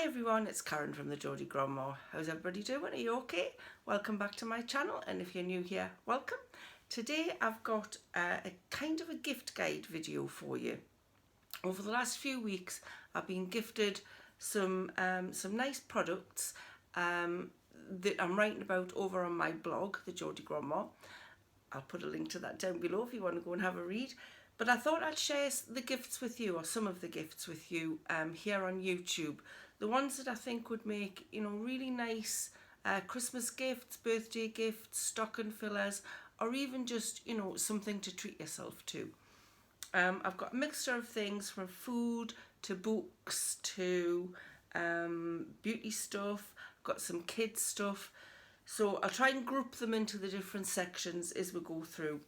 everyone, it's Karen from the Geordie Grandma. How's everybody doing? Are you okay? Welcome back to my channel, and if you're new here, welcome. Today I've got a kind of a gift guide video for you. Over the last few weeks I've been gifted some nice products that I'm writing about over on my blog, the Geordie Grandma. I'll put a link to that down below if you want to go and have a read. But I thought I'd share the gifts with you, or some of the gifts with you here on YouTube. The ones that I think would make, really nice Christmas gifts, birthday gifts, stocking fillers, or even just, something to treat yourself to. I've got a mixture of things from food to books to beauty stuff. I've got some kids stuff. So I'll try and group them into the different sections as we go through.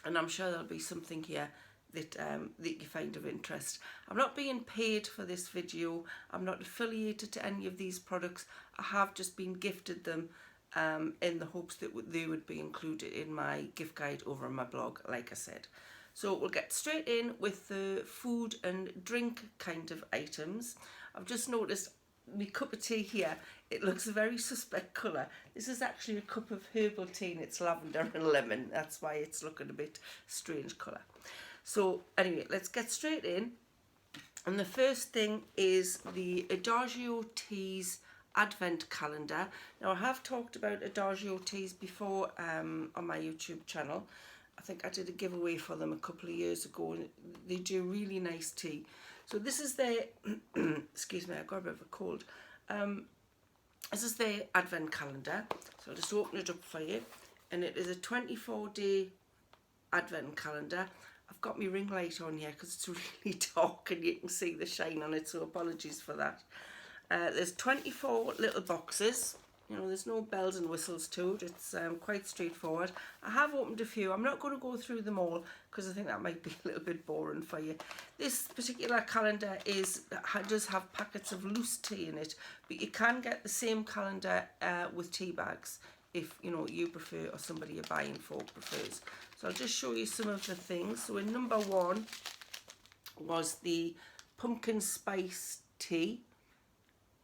And I'm sure there'll be something here that you find of interest. I'm not being paid for this video. I'm not affiliated to any of these products. I have just been gifted them in the hopes that they would be included in my gift guide over on my blog, like I said. So we'll get straight in with the food and drink kind of items. I've just noticed my cup of tea here, it looks a very suspect colour. This is actually a cup of herbal tea and it's lavender and lemon. That's why it's looking a bit strange colour. So anyway, let's get straight in. And the first thing is the Adagio Teas Advent Calendar. Now I have talked about Adagio Teas before on my YouTube channel. I think I did a giveaway for them a couple of years ago, and they do really nice tea. So this is their, excuse me, I've got a bit of a cold. This is their advent calendar. So I'll just open it up for you. And it is a 24-day advent calendar. I've got my ring light on here because it's really dark and you can see the shine on it, so apologies for that. There's 24 little boxes. There's no bells and whistles to it. It's quite straightforward. I have opened a few. I'm not going to go through them all because I think that might be a little bit boring for you. This particular calendar does have packets of loose tea in it, but you can get the same calendar with tea bags if you prefer, or somebody you're buying for prefers. So I'll just show you some of the things. So in number one was the pumpkin spice tea.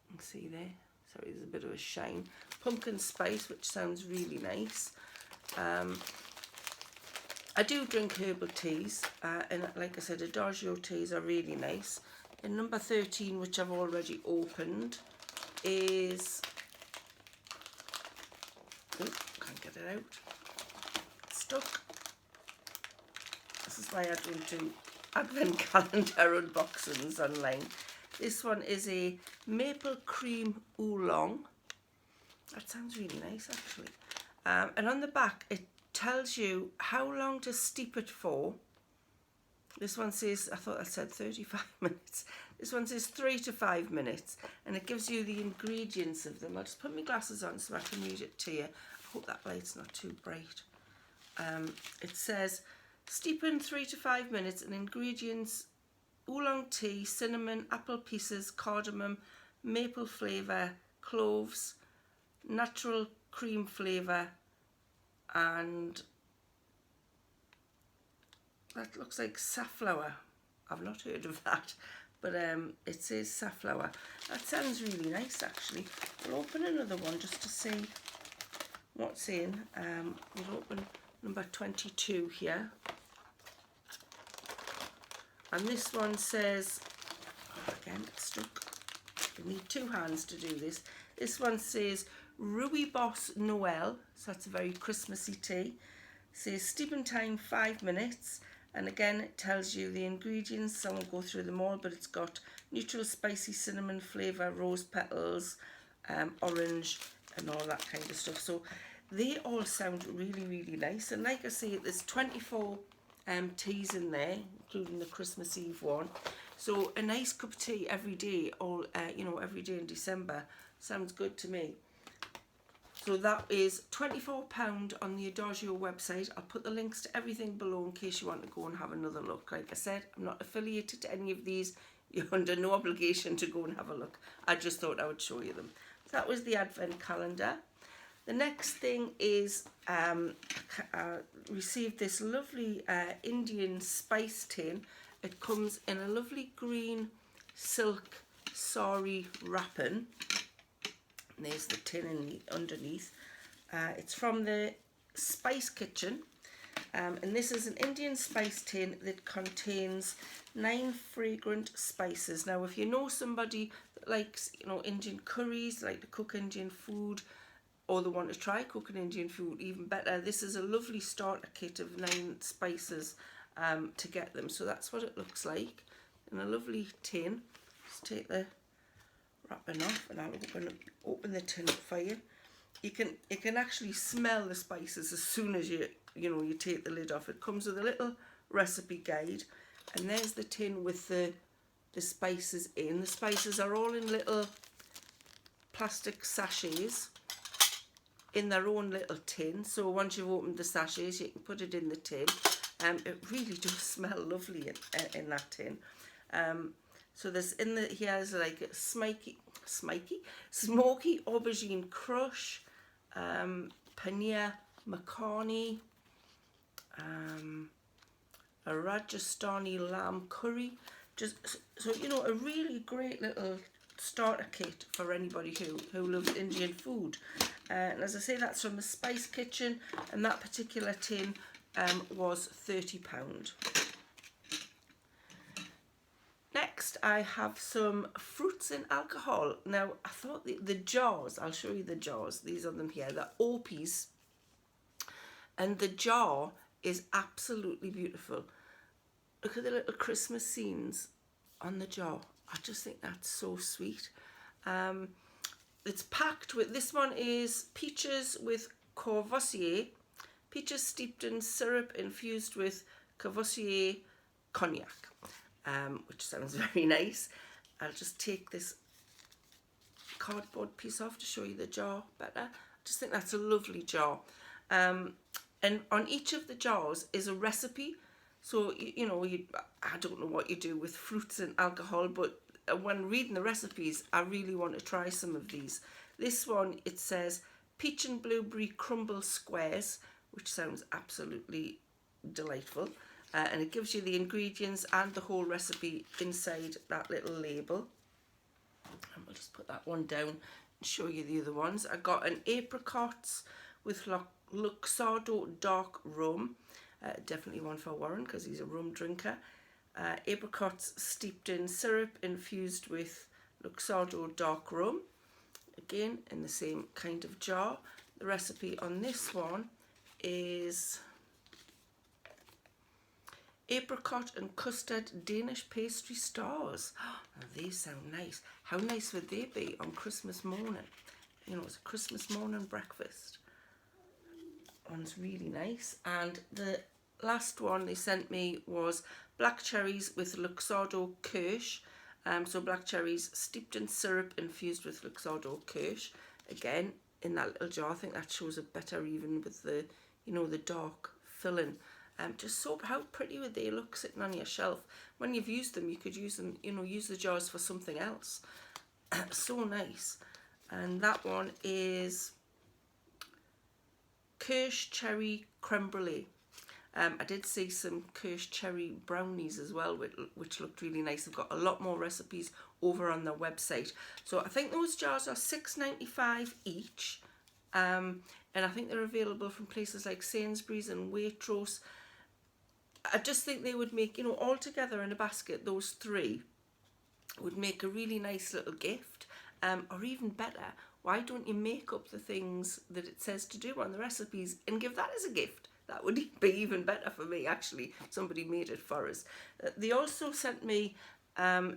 You can see there. Sorry, there's a bit of a shine. Pumpkin spice, which sounds really nice. I do drink herbal teas, and like I said, Adagio teas are really nice. And number 13, which I've already opened, is... Oh, can't get it out. It's stuck. This is why I don't do advent calendar unboxings online. This one is a maple cream oolong. That sounds really nice, actually. And on the back, it tells you how long to steep it for. This one says, I thought I said 35 minutes. This one says 3 to 5 minutes. And it gives you the ingredients of them. I'll just put my glasses on so I can read it to you. I hope that light's not too bright. It says, steep in 3 to 5 minutes, and ingredients: oolong tea, cinnamon, apple pieces, cardamom, maple flavour, cloves, natural cream flavour, and that looks like safflower. I've not heard of that, but it says safflower. That sounds really nice, actually. We'll open another one just to see what's in. We'll open number 22 here. And this one says, again, it's stuck. You need two hands to do this. This one says Rooibos Noel, so that's a very Christmassy tea. It says steeping time 5 minutes, and again it tells you the ingredients. So I won't go through them all, but it's got neutral spicy cinnamon flavour, rose petals, orange, and all that kind of stuff. So they all sound really, really nice. And like I say, there's 24 teas in there, including the Christmas Eve one. So a nice cup of tea every day, or every day in December, sounds good to me. So that is £24 on the Adagio website. I'll put the links to everything below in case you want to go and have another look. Like I said, I'm not affiliated to any of these. You're under no obligation to go and have a look. I just thought I would show you them. So that was the advent calendar. The next thing is I received this lovely Indian spice tin. It comes in a lovely green silk sari wrapping. And there's the tin underneath. It's from the Spice Kitchen. And this is an Indian spice tin that contains 9 fragrant spices. Now, if you know somebody that likes, you know, Indian curries, like to cook Indian food, or they want to try cooking Indian food, even better, this is a lovely starter kit of 9 spices to get them. So that's what it looks like in a lovely tin. Just take the wrapping off, and I'll open the tin up for you. You can actually smell the spices as soon as you take the lid off. It comes with a little recipe guide, and there's the tin with the spices in. The spices are all in little plastic sachets in their own little tin. So once you've opened the sachets, you can put it in the tin. It really does smell lovely in that tin. So there's here's like a smoky aubergine crush, paneer makhani, a Rajasthani lamb curry. Just so you know, a really great little starter kit for anybody who loves Indian food. And as I say, that's from the Spice Kitchen, and that particular tin was £30. Next, I have some fruits and alcohol. Now, I thought the jars, I'll show you the jars. These are them here. They're Opies. And the jar is absolutely beautiful. Look at the little Christmas scenes on the jar. I just think that's so sweet. It's packed with, this one is peaches with Courvoisier. Peaches steeped in syrup infused with Courvoisier cognac. Which sounds very nice. I'll just take this cardboard piece off to show you the jar better. I just think that's a lovely jar. And on each of the jars is a recipe. So, I don't know what you do with fruits and alcohol, but when reading the recipes, I really want to try some of these. This one, it says peach and blueberry crumble squares, which sounds absolutely delightful. And it gives you the ingredients and the whole recipe inside that little label. And we'll just put that one down and show you the other ones. I got an apricots with Luxardo dark rum. Definitely one for Warren because he's a rum drinker. Apricots steeped in syrup infused with Luxardo dark rum. Again, in the same kind of jar. The recipe on this one is apricot and custard Danish pastry stars. Oh, they sound nice. How nice would they be on Christmas morning? You know, it's a Christmas morning breakfast. One's really nice. And the last one they sent me was black cherries with Luxardo kirsch. So black cherries steeped in syrup infused with Luxardo kirsch. Again, in that little jar. I think that shows it better even with the, the dark filling. Just so, how pretty would they look sitting on your shelf? When you've used them, you could use them, use the jars for something else. So nice. And that one is kirsch cherry creme brulee. I did see some kirsch cherry brownies as well, which looked really nice. They've got a lot more recipes over on their website. So I think those jars are $6.95 each. And I think they're available from places like Sainsbury's and Waitrose. I just think they would make, all together in a basket, those three would make a really nice little gift. Or even better, why don't you make up the things that it says to do on the recipes and give that as a gift? That would be even better for me, actually. Somebody made it for us. They also sent me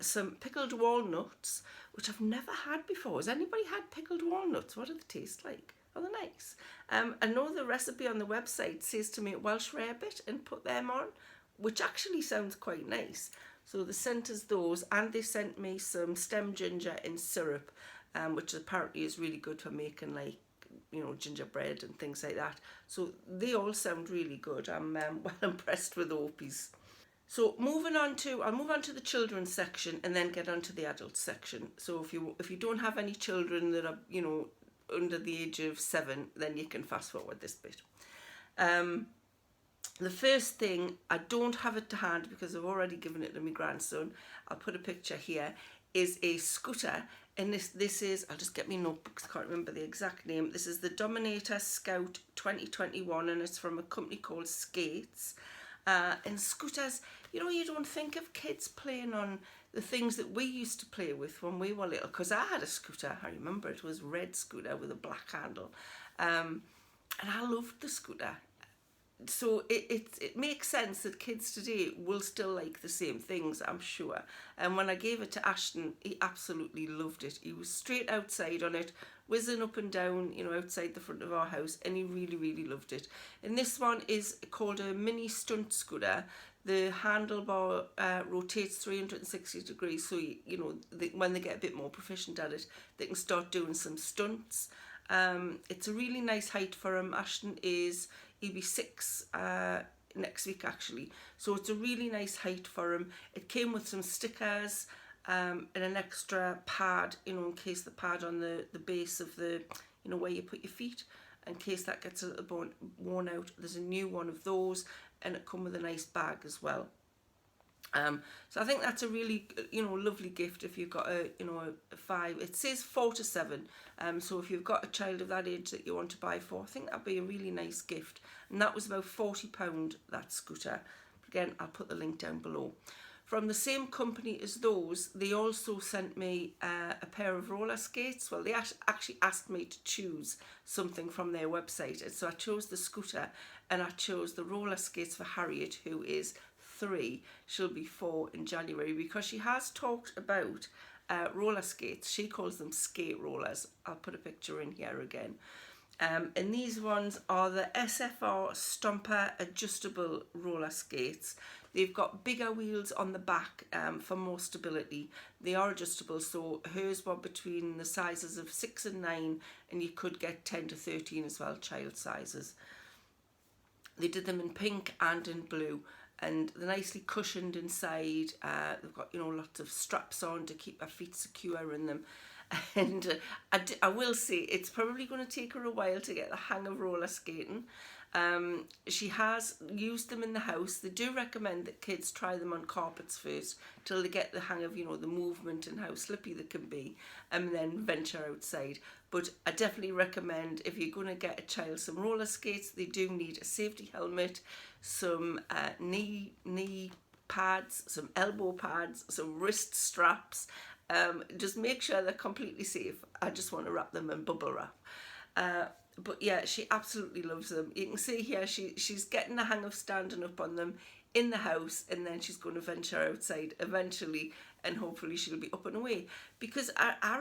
some pickled walnuts, which I've never had before. Has anybody had pickled walnuts? What do they taste like? Oh, they're nice. I know the recipe on the website says to make Welsh rarebit and put them on, which actually sounds quite nice. So they sent us those, and they sent me some stem ginger in syrup, which apparently is really good for making gingerbread and things like that. So they all sound really good. I'm well impressed with Opies. So I'll move on to the children's section and then get on to the adult section. So if you don't have any children that are under the age of 7, then you can fast forward this bit. The first thing, I don't have it to hand because I've already given it to my grandson. I'll put a picture here. is a scooter, and this is, I'll just get my notebooks, I can't remember the exact name. This is the Dominator Scout 2021, and it's from a company called Skates. And scooters, you know, you don't think of kids playing on the things that we used to play with when we were little, because I had a scooter. I remember it was a red scooter with a black handle, and I loved the scooter. So it makes sense that kids today will still like the same things, I'm sure. And when I gave it to Ashton, he absolutely loved it. He was straight outside on it, whizzing up and down, you know, outside the front of our house, and he really, really loved it. And this one is called a mini stunt scooter. The handlebar rotates 360 degrees, so you know, when they get a bit more proficient at it, they can start doing some stunts. It's a really nice height for him. Ashton he'll be 6 next week actually, so it's a really nice height for him. It came with some stickers and an extra pad, you know, in case the pad on the base of the, you know, where you put your feet, in case that gets a little worn out. There's a new one of those, and it come with a nice bag as well. So I think that's a really, you know, lovely gift if you've got a, you know, a 5. It says 4 to 7. So if you've got a child of that age that you want to buy for, I think that'd be a really nice gift. And that was about £40, that scooter. Again, I'll put the link down below. From the same company as those, they also sent me a pair of roller skates. Well, they actually asked me to choose something from their website. And so I chose the scooter, and I chose the roller skates for Harriet, who is 3. She'll be 4 in January, because she has talked about roller skates. She calls them skate rollers. I'll put a picture in here again. And these ones are the SFR Stomper adjustable roller skates. They've got bigger wheels on the back for more stability. They are adjustable, so hers were between the sizes of 6 and 9, and you could get 10 to 13 as well, child sizes. They did them in pink and in blue, and they're nicely cushioned inside. They've got, you know, lots of straps on to keep her feet secure in them. And I will say it's probably going to take her a while to get the hang of roller skating. She has used them in the house. They do recommend that kids try them on carpets first till they get the hang of, you know, the movement and how slippy they can be, and then venture outside. But I definitely recommend, if you're going to get a child some roller skates, they do need a safety helmet, some knee pads, some elbow pads, some wrist straps. Just make sure they're completely safe. I just want to wrap them in bubble wrap. But yeah, she absolutely loves them. You can see here she's getting the hang of standing up on them in the house, and then she's going to venture outside eventually, and hopefully she'll be up and away. Because I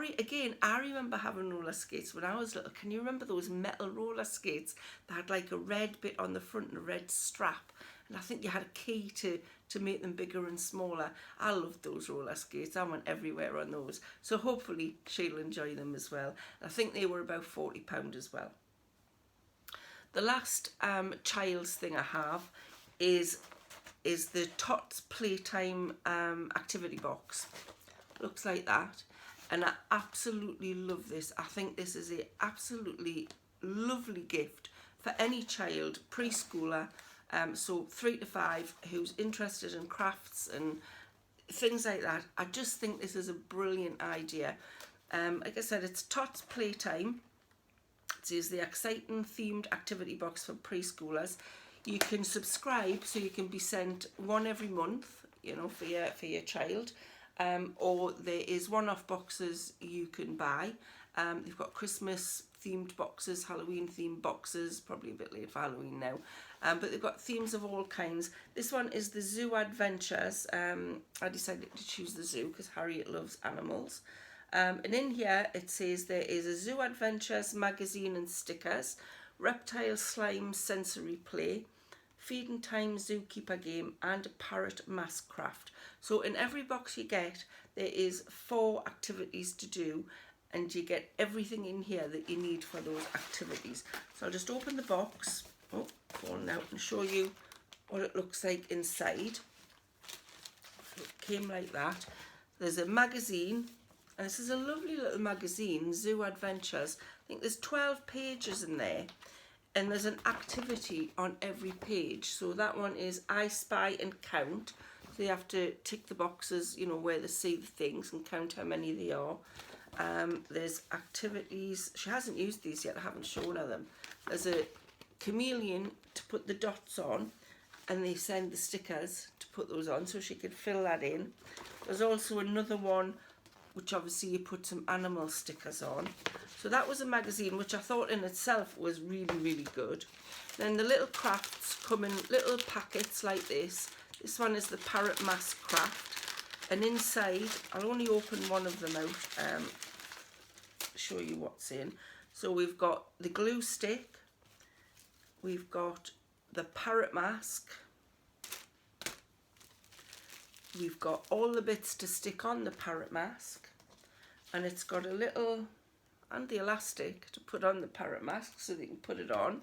remember having roller skates when I was little. Can you remember those metal roller skates that had like a red bit on the front and a red strap? And I think you had a key to make them bigger and smaller. I loved those roller skates. I went everywhere on those. So hopefully she'll enjoy them as well. I think they were about £40 as well. The last child's thing I have is the Tots Playtime activity box. Looks like that. And I absolutely love this. I think this is an absolutely lovely gift for any child, preschooler, so 3 to 5, who's interested in crafts and things like that. I just think this is a brilliant idea. Like I said, it's Tots Playtime. It is the exciting themed activity box for preschoolers. You can subscribe, so you can be sent one every month, you know, for your child, or there is one-off boxes you can buy. They've got Christmas themed boxes, Halloween themed boxes, probably a bit late for Halloween now, but they've got themes of all kinds. This one is the Zoo Adventures. I decided to choose the zoo because Harriet loves animals. And in here it says there is a Zoo Adventures magazine and stickers, reptile slime sensory play, feeding time zookeeper game, and a parrot mask craft. So in every box you get, there is 4 activities to do, and you get everything in here that you need for those activities. So I'll just open the box, go on out and show you what it looks like inside. So it came like that. There's a magazine, and this is a lovely little magazine, Zoo Adventures. I think there's 12 pages in there, and there's an activity on every page. So that one is I Spy and Count. So you have to tick the boxes, you know, where they see the things and count how many they are. There's activities. She hasn't used these yet. I haven't shown her them. There's a chameleon to put the dots on, and they send the stickers to put those on so she could fill that in. There's also another one which obviously you put some animal stickers on. So that was a magazine which I thought in itself was really, really good. Then the little crafts come in little packets like this. This one is the parrot mask craft, and inside, I'll only open one of them out, show you what's in. So we've got the glue stick, we've got the parrot mask, we've got all the bits to stick on the parrot mask, and it's got a little, and the elastic to put on the parrot mask so they can put it on,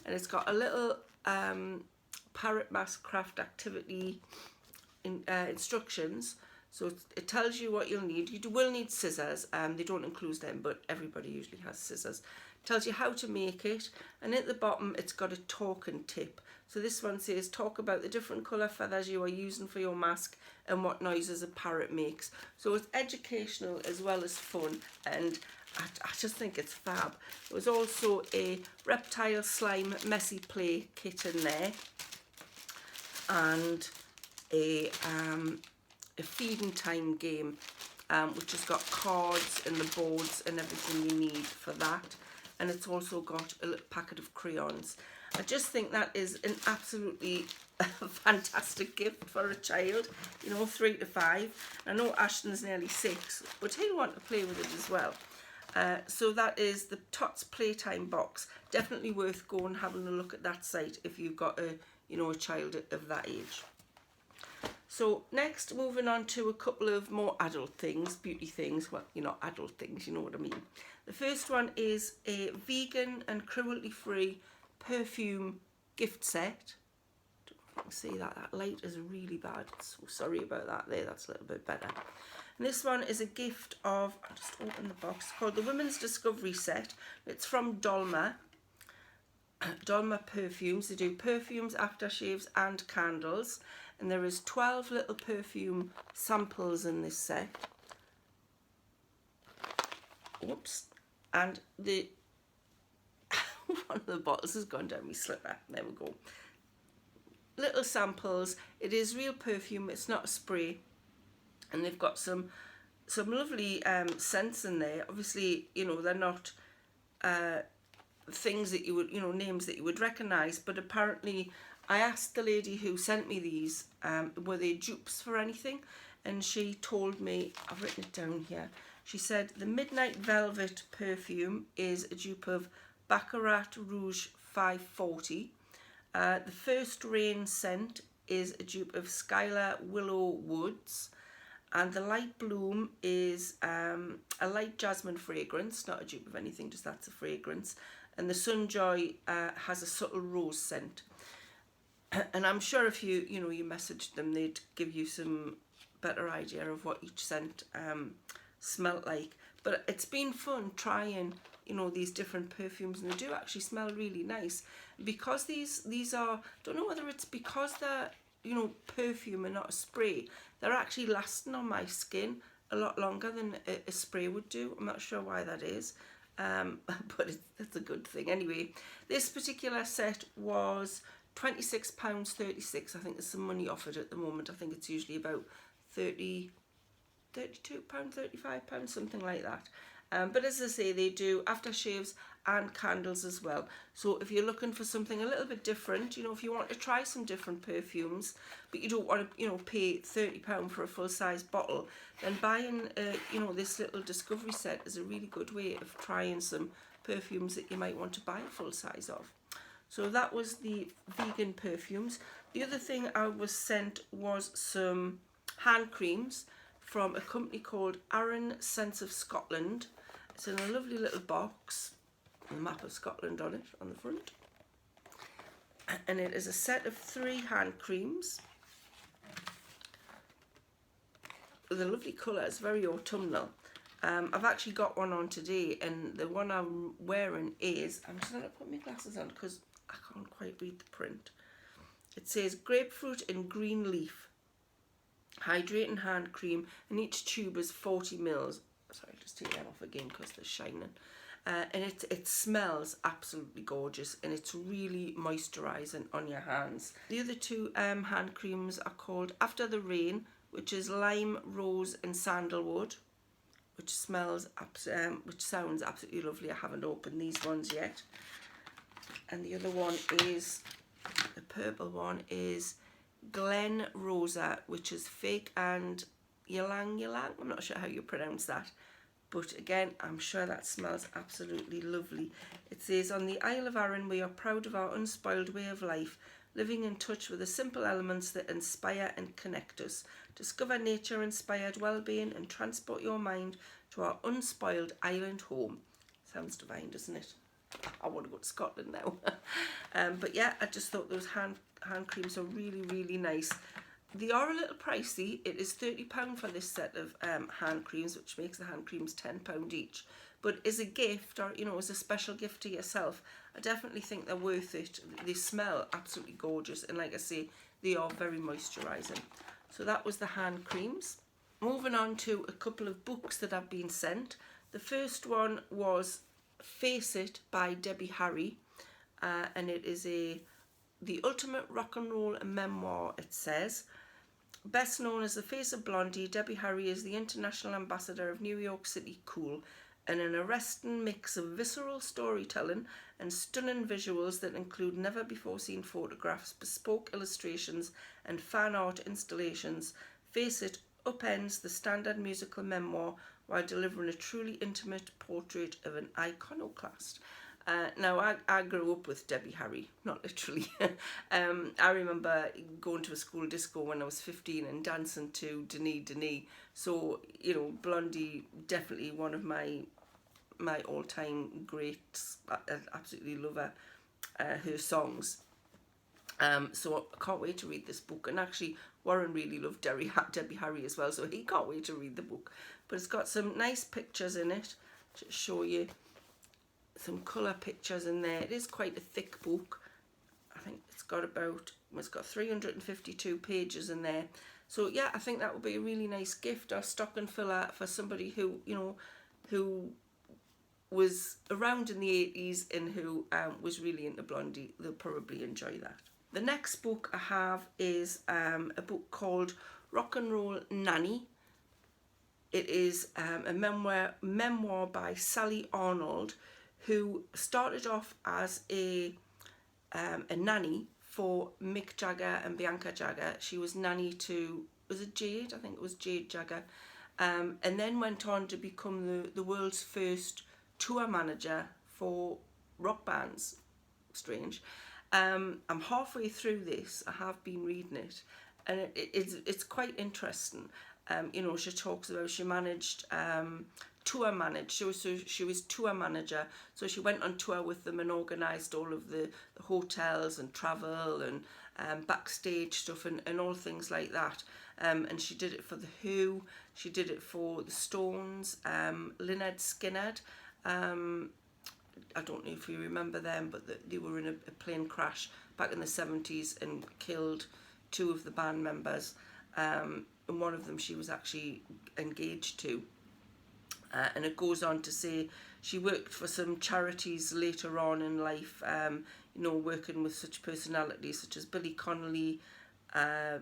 and it's got a little parrot mask craft activity instructions. So it tells you what you'll need. You will need scissors. They don't include them, but everybody usually has scissors. Tells you how to make it, and at the bottom it's got a talking tip. So this one says, talk about the different colour feathers you are using for your mask and what noises a parrot makes. So it's educational as well as fun, and I just think it's fab. There was also a reptile slime messy play kit in there, and a feeding time game, which has got cards and the boards and everything you need for that. And it's also got a little packet of crayons. I just think that is an absolutely fantastic gift for a child, you know, 3 to 5. I know Ashton's nearly 6, but he'll want to play with it as well. So that is the Tots Playtime box. Definitely worth going and having a look at that site if you've got a, you know, a child of that age. So next, moving on to a couple of more adult things, beauty things. Well, you're not adult things, you know what I mean. The first one is a vegan and cruelty-free perfume gift set. I don't know if you can see that. That light is really bad. So sorry about that there. That's a little bit better. And this one is a gift of, I'll just open the box, it's called the Women's Discovery Set. It's from Dolma Perfumes. They do perfumes, aftershaves and candles. And there is 12 little perfume samples in this set. Oops. And the one of the bottles has gone down my slipper. There we go. Little samples. It is real perfume. It's not a spray. And they've got some lovely scents in there. Obviously, you know, they're not things that you would, you know, names that you would recognise. But apparently, I asked the lady who sent me these, were they dupes for anything? And she told me, I've written it down here. She said the Midnight Velvet perfume is a dupe of Baccarat Rouge 540. The First Rain scent is a dupe of Skylar Willow Woods. And the Light Bloom is a light jasmine fragrance, not a dupe of anything, just that's a fragrance. And the Sunjoy has a subtle rose scent. And I'm sure if you messaged them, they'd give you some better idea of what each scent smelled like. But it's been fun trying, you know, these different perfumes, and they do actually smell really nice. Because these are, don't know whether it's because they're, you know, perfume and not a spray, they're actually lasting on my skin a lot longer than a spray would do. I'm not sure why that is, but it's a good thing. Anyway, this particular set was £26.36. I think there's some money offered at the moment. I think it's usually about £32, £35, something like that. But as I say, they do aftershaves and candles as well. So if you're looking for something a little bit different, you know, if you want to try some different perfumes, but you don't want to, you know, pay £30 for a full-size bottle, then buying, you know, this little discovery set is a really good way of trying some perfumes that you might want to buy a full size of. So that was the vegan perfumes. The other thing I was sent was some hand creams from a company called Arran Sense of Scotland. It's in a lovely little box, with a map of Scotland on it, on the front. And it is a set of 3 hand creams with a lovely colour. It's very autumnal. I've actually got one on today, and the one I'm wearing is, I'm just going to put my glasses on because I can't quite read the print. It says grapefruit and green leaf. hydrating hand cream, and each tube is 40 mils. Sorry, I'll just take that off again because they're shining. And it smells absolutely gorgeous, and it's really moisturising on your hands. The other two hand creams are called After the Rain, which is lime, rose and sandalwood, which sounds absolutely lovely. I haven't opened these ones yet. And the other one is, the purple one is Glen Rosa, which is fake and ylang ylang. I'm not sure how you pronounce that. But again, I'm sure that smells absolutely lovely. It says, on the Isle of Arran, we are proud of our unspoiled way of life, living in touch with the simple elements that inspire and connect us. Discover nature-inspired well-being and transport your mind to our unspoiled island home. Sounds divine, doesn't it? I want to go to Scotland now. But yeah, I just thought those hand creams are really, really nice. They are a little pricey. It is £30 for this set of hand creams, which makes the hand creams £10 each. But as a gift, or as a special gift to yourself, I definitely think they're worth it. They smell absolutely gorgeous, and like I say, they are very moisturising. So that was the hand creams. Moving on to a couple of books that I've been sent. The first one was Face It by Debbie Harry, and it is the ultimate rock and roll memoir, it says. Best known as the face of Blondie, Debbie Harry is the international ambassador of New York City cool, and an arresting mix of visceral storytelling and stunning visuals that include never before seen photographs, bespoke illustrations and fan art installations. Face It upends the standard musical memoir while delivering a truly intimate portrait of an iconoclast. Now, I grew up with Debbie Harry, not literally. I remember going to a school disco when I was 15 and dancing to Denis. So, Blondie, definitely one of my all-time greats. I absolutely love her songs. So I can't wait to read this book. And actually, Warren really loved Debbie Harry as well, so he can't wait to read the book. But it's got some nice pictures in it to show you. Some colour pictures in there. It is quite a thick book. I think it's got 352 pages in there. So yeah, I think that would be a really nice gift or stocking filler for somebody who who was around in the 80s and who was really into Blondie. They'll probably enjoy that. The next book I have is a book called Rock and Roll Nanny. It is a memoir by Sally Arnold, who started off as a nanny for Mick Jagger and Bianca Jagger. She was nanny to, was it Jade? I think it was Jade Jagger. And then went on to become the world's first tour manager for rock bands. Strange. I'm halfway through this. I have been reading it, and it's quite interesting. She talks about she managed tour manage. She was tour manager, so she went on tour with them and organised all of the hotels and travel and backstage stuff and all things like that. And she did it for the Who. She did it for the Stones, Lynyrd Skynyrd. I don't know if you remember them, but they were in a plane crash back in the 70s and killed two of the band members. And one of them she was actually engaged to. And it goes on to say she worked for some charities later on in life, working with such personalities such as Billy Connolly,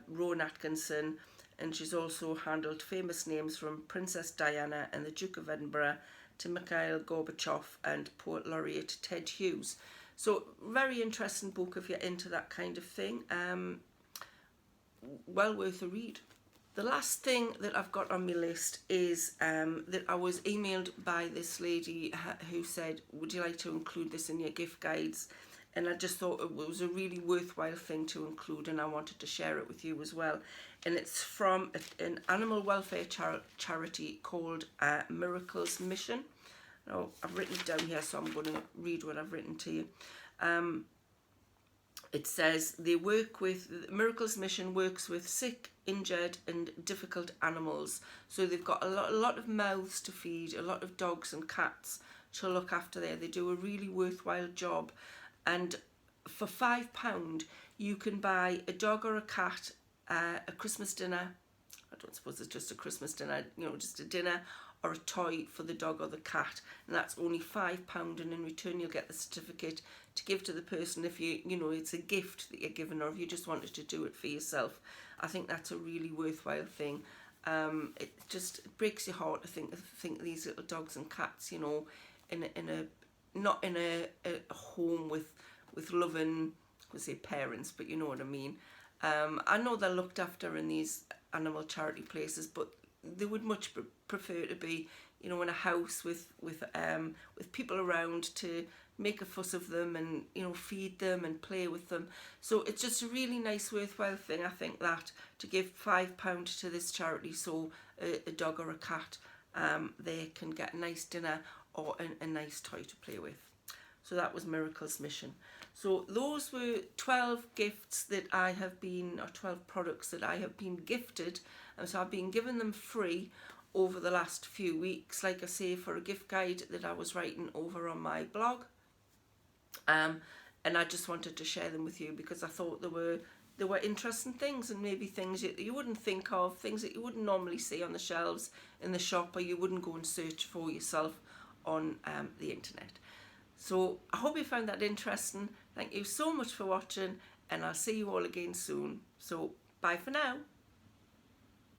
Rowan Atkinson, and she's also handled famous names from Princess Diana and the Duke of Edinburgh to Mikhail Gorbachev and Poet Laureate Ted Hughes. So very interesting book if you're into that kind of thing. Well worth a read. The last thing that I've got on my list is that I was emailed by this lady who said, would you like to include this in your gift guides? And I just thought it was a really worthwhile thing to include, and I wanted to share it with you as well. And it's from an animal welfare charity called Miracles Mission. Now, I've written it down here, so I'm going to read what I've written to you. It says Miracles Mission works with sick, injured and difficult animals. So they've got a lot of mouths to feed, a lot of dogs and cats to look after there. They do a really worthwhile job. And for £5, you can buy a dog or a cat a Christmas dinner, I don't suppose it's just a Christmas dinner, you know, just a dinner or a toy for the dog or the cat, and that's only £5, and in return you'll get the certificate to give to the person if you know it's a gift that you're given, or if you just wanted to do it for yourself. I think that's a really worthwhile thing. It just breaks your heart to think these little dogs and cats, you know, in a not in a home with loving, I would say parents, but you know what I mean. I know they're looked after in these animal charity places, but they would much prefer to be, you know, in a house with people around to make a fuss of them and, you know, feed them and play with them. So it's just a really nice, worthwhile thing, I think, that to give £5 to this charity, so a dog or a cat, they can get a nice dinner or a nice toy to play with. So that was Miracle's mission. So those were 12 gifts that I have been, or 12 products that I have been gifted. And so I've been given them free over the last few weeks, like I say, for a gift guide that I was writing over on my blog. And I just wanted to share them with you because I thought there were interesting things, and maybe things that you wouldn't think of, things that you wouldn't normally see on the shelves in the shop, or you wouldn't go and search for yourself on the internet. So I hope you found that interesting. Thank you so much for watching, and I'll see you all again soon. So bye for now.